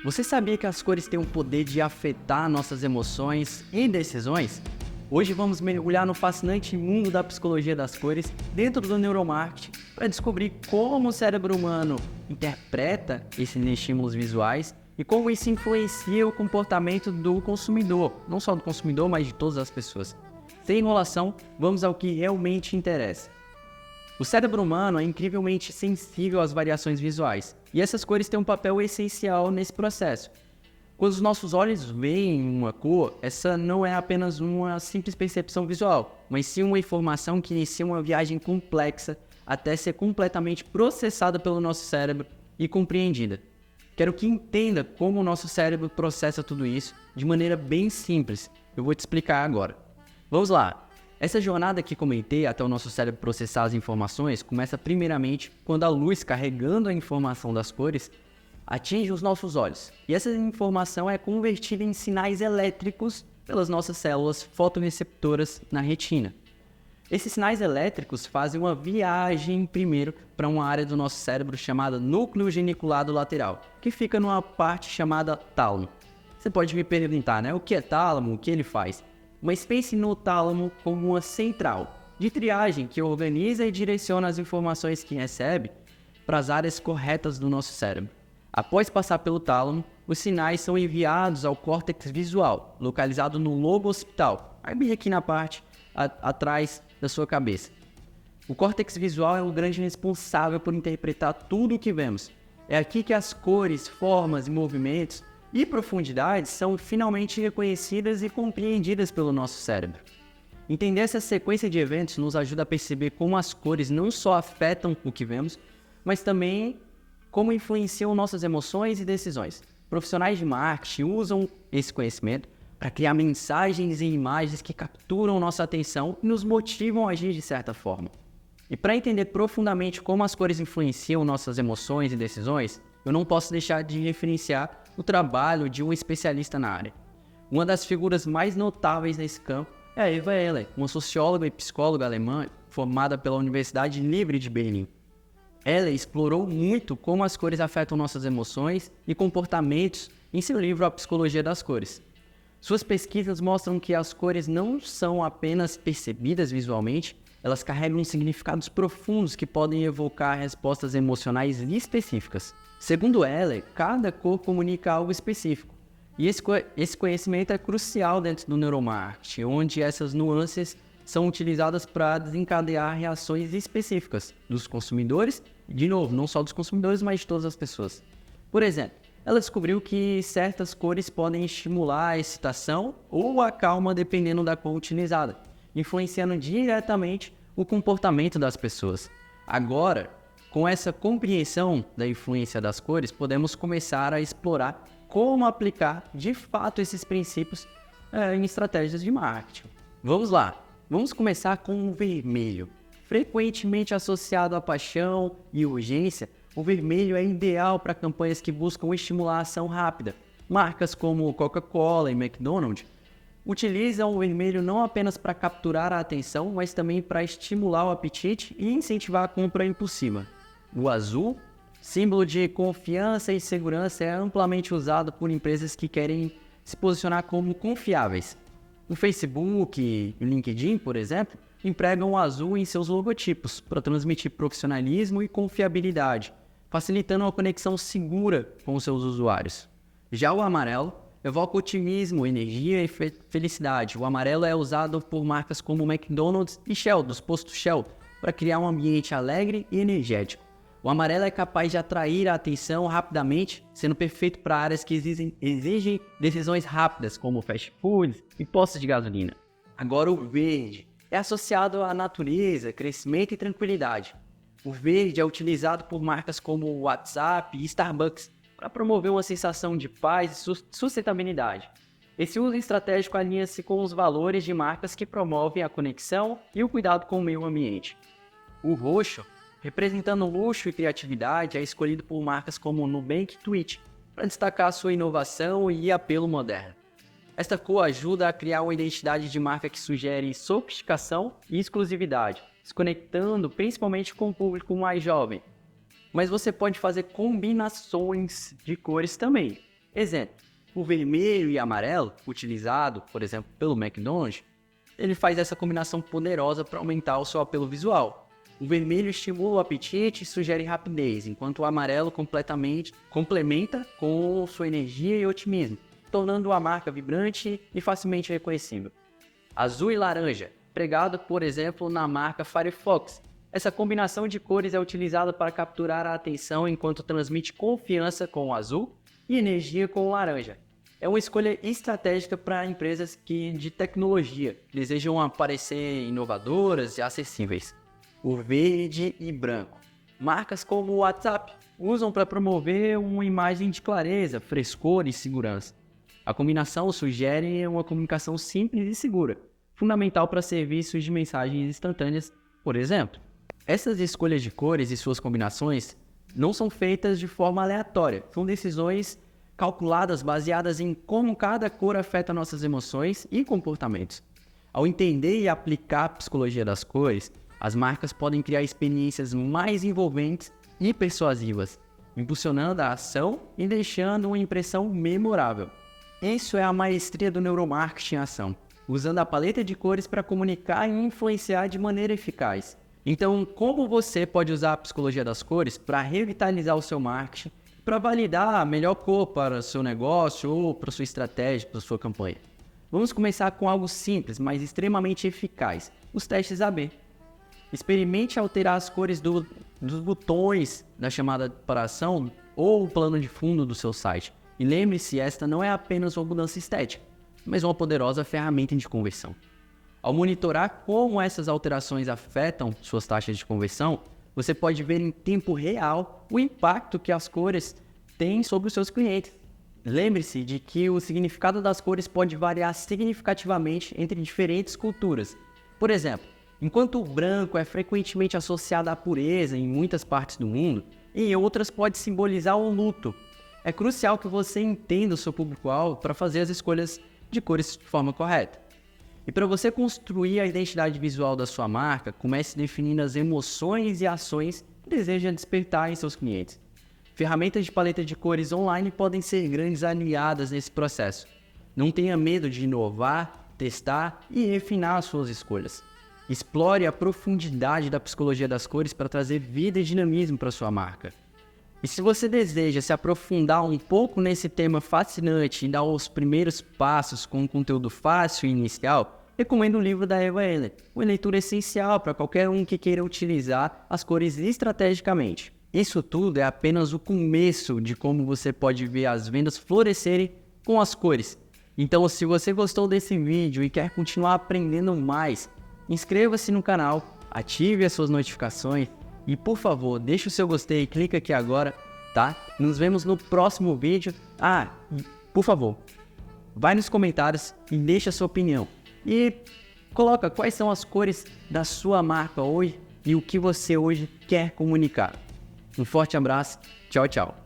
Você sabia que as cores têm o poder de afetar nossas emoções e decisões? Hoje vamos mergulhar no fascinante mundo da psicologia das cores dentro do neuromarketing para descobrir como o cérebro humano interpreta esses estímulos visuais e como isso influencia o comportamento do consumidor, não só do consumidor, mas de todas as pessoas. Sem enrolação, vamos ao que realmente interessa. O cérebro humano é incrivelmente sensível às variações visuais, e essas cores têm um papel essencial nesse processo. Quando os nossos olhos veem uma cor, essa não é apenas uma simples percepção visual, mas sim uma informação que inicia uma viagem complexa até ser completamente processada pelo nosso cérebro e compreendida. Quero que entenda como o nosso cérebro processa tudo isso de maneira bem simples. Eu vou te explicar agora. Vamos lá! Essa jornada que comentei até o nosso cérebro processar as informações começa primeiramente quando a luz carregando a informação das cores atinge os nossos olhos. E essa informação é convertida em sinais elétricos pelas nossas células fotorreceptoras na retina. Esses sinais elétricos fazem uma viagem primeiro para uma área do nosso cérebro chamada núcleo geniculado lateral, que fica numa parte chamada tálamo. Você pode me perguntar, o que é tálamo, o que ele faz? Mas pense no tálamo como uma central de triagem que organiza e direciona as informações que recebe para as áreas corretas do nosso cérebro. Após passar pelo tálamo, os sinais são enviados ao córtex visual, localizado no lobo occipital, bem aqui na parte atrás da sua cabeça. O córtex visual é o grande responsável por interpretar tudo o que vemos. É aqui que as cores, formas e movimentos e profundidades são finalmente reconhecidas e compreendidas pelo nosso cérebro. Entender essa sequência de eventos nos ajuda a perceber como as cores não só afetam o que vemos, mas também como influenciam nossas emoções e decisões. Profissionais de marketing usam esse conhecimento para criar mensagens e imagens que capturam nossa atenção e nos motivam a agir de certa forma. E para entender profundamente como as cores influenciam nossas emoções e decisões, eu não posso deixar de referenciar o trabalho de um especialista na área. Uma das figuras mais notáveis nesse campo é a Eva Heller, uma socióloga e psicóloga alemã formada pela Universidade Livre de Berlim. Ela explorou muito como as cores afetam nossas emoções e comportamentos em seu livro A Psicologia das Cores. Suas pesquisas mostram que as cores não são apenas percebidas visualmente, elas carregam significados profundos que podem evocar respostas emocionais específicas. Segundo ela, cada cor comunica algo específico. E esse conhecimento é crucial dentro do neuromarketing, onde essas nuances são utilizadas para desencadear reações específicas dos consumidores, de novo, não só dos consumidores, mas de todas as pessoas. Por exemplo, ela descobriu que certas cores podem estimular a excitação ou a calma dependendo da cor utilizada, influenciando diretamente o comportamento das pessoas. Agora, com essa compreensão da influência das cores, podemos começar a explorar como aplicar de fato esses princípios em estratégias de marketing. Vamos lá, vamos começar com o vermelho. Frequentemente associado à paixão e urgência, o vermelho é ideal para campanhas que buscam estimular a ação rápida. Marcas como Coca-Cola e McDonald's utilizam o vermelho não apenas para capturar a atenção, mas também para estimular o apetite e incentivar a compra impulsiva. O azul, símbolo de confiança e segurança, é amplamente usado por empresas que querem se posicionar como confiáveis. O Facebook e o LinkedIn, por exemplo, empregam o azul em seus logotipos para transmitir profissionalismo e confiabilidade, facilitando uma conexão segura com os seus usuários. Já o amarelo evoca otimismo, energia e felicidade. O amarelo é usado por marcas como McDonald's e Shell, dos postos Shell, para criar um ambiente alegre e energético. O amarelo é capaz de atrair a atenção rapidamente, sendo perfeito para áreas que exigem decisões rápidas, como fast foods e postos de gasolina. Agora o verde é associado à natureza, crescimento e tranquilidade. O verde é utilizado por marcas como WhatsApp e Starbucks para promover uma sensação de paz e sustentabilidade. Esse uso estratégico alinha-se com os valores de marcas que promovem a conexão e o cuidado com o meio ambiente. O roxo, representando luxo e criatividade, é escolhido por marcas como Nubank e Twitch para destacar sua inovação e apelo moderno. Esta cor ajuda a criar uma identidade de marca que sugere sofisticação e exclusividade, se conectando principalmente com o público mais jovem. Mas você pode fazer combinações de cores também. Exemplo, o vermelho e amarelo, utilizado, por exemplo, pelo McDonald's, ele faz essa combinação poderosa para aumentar o seu apelo visual. O vermelho estimula o apetite e sugere rapidez, enquanto o amarelo complementa com sua energia e otimismo, tornando a marca vibrante e facilmente reconhecível. Azul e laranja, pregado, por exemplo, na marca Firefox. Essa combinação de cores é utilizada para capturar a atenção enquanto transmite confiança com o azul e energia com o laranja. É uma escolha estratégica para empresas de tecnologia que desejam parecer inovadoras e acessíveis. O verde e branco. Marcas como o WhatsApp usam para promover uma imagem de clareza, frescor e segurança. A combinação sugere uma comunicação simples e segura, fundamental para serviços de mensagens instantâneas, por exemplo. Essas escolhas de cores e suas combinações não são feitas de forma aleatória, são decisões calculadas baseadas em como cada cor afeta nossas emoções e comportamentos. Ao entender e aplicar a psicologia das cores, as marcas podem criar experiências mais envolventes e persuasivas, impulsionando a ação e deixando uma impressão memorável. Isso é a maestria do neuromarketing em ação, usando a paleta de cores para comunicar e influenciar de maneira eficaz. Então, como você pode usar a psicologia das cores para revitalizar o seu marketing, para validar a melhor cor para o seu negócio ou para a sua estratégia, para a sua campanha? Vamos começar com algo simples, mas extremamente eficaz: os testes AB. Experimente alterar as cores dos botões da chamada para ação ou o plano de fundo do seu site. E lembre-se, esta não é apenas uma mudança estética, mas uma poderosa ferramenta de conversão. Ao monitorar como essas alterações afetam suas taxas de conversão, você pode ver em tempo real o impacto que as cores têm sobre os seus clientes. Lembre-se de que o significado das cores pode variar significativamente entre diferentes culturas. Por exemplo, enquanto o branco é frequentemente associado à pureza em muitas partes do mundo, em outras pode simbolizar o luto. É crucial que você entenda o seu público-alvo para fazer as escolhas de cores de forma correta. E para você construir a identidade visual da sua marca, comece definindo as emoções e ações que deseja despertar em seus clientes. Ferramentas de paleta de cores online podem ser grandes aliadas nesse processo. Não tenha medo de inovar, testar e refinar as suas escolhas. Explore a profundidade da psicologia das cores para trazer vida e dinamismo para sua marca. E se você deseja se aprofundar um pouco nesse tema fascinante e dar os primeiros passos com um conteúdo fácil e inicial, recomendo o livro da Eva Heller, uma leitura essencial para qualquer um que queira utilizar as cores estrategicamente. Isso tudo é apenas o começo de como você pode ver as vendas florescerem com as cores. Então, se você gostou desse vídeo e quer continuar aprendendo mais, inscreva-se no canal, ative as suas notificações e, por favor, deixe o seu gostei e clica aqui agora, tá? Nos vemos no próximo vídeo. Por favor, vai nos comentários e deixa a sua opinião. E coloca quais são as cores da sua marca hoje e o que você hoje quer comunicar. Um forte abraço, tchau, tchau.